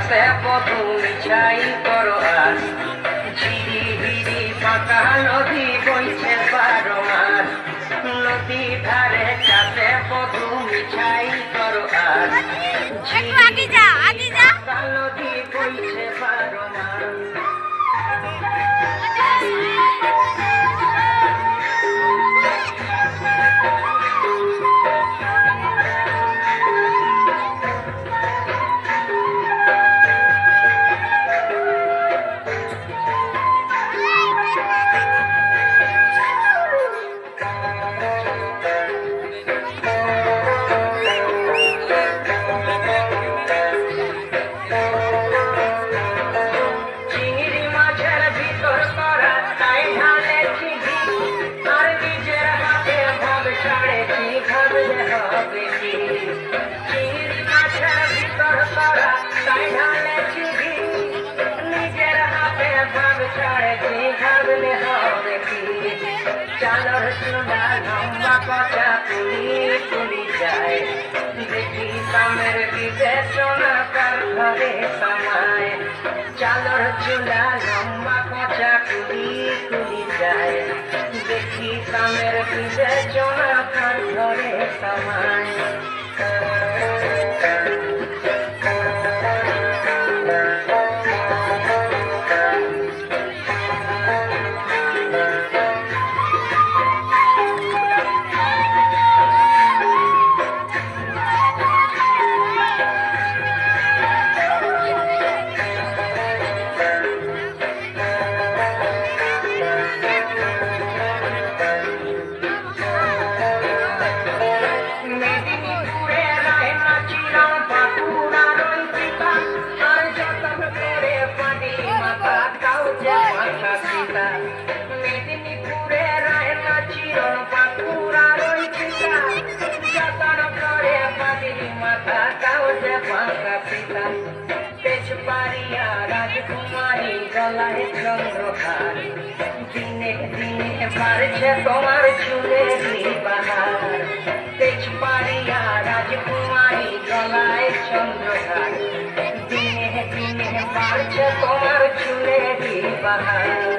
কাছে বধু মিছাই করো আস ঝিরি হিরি ফাঁকা নদী বইছে 12 মাস নদী ধারে কাছে বধু মিছাই করো আস ঝিরি ফাঁকা নদী বইছে 12 মাস চালর চুলা লম্বা কথা তুলি যায় দেখি সামের বিবেচনা কার ঘরে সামায় চালর চুলা লম্বা কথা তুলি যায় দেখি সামের বিবেচনা কার ঘরে সামায় রাজকুমারী গলায় চন্দ্রহার দিনে দিনে বাড়ছে তোমার চুলের বাহার তেজপাড়িয়া রাজকুমারী গলায় চন্দ্রহার দিনে দিনে বাড়ছে তোমার চুলের বাহার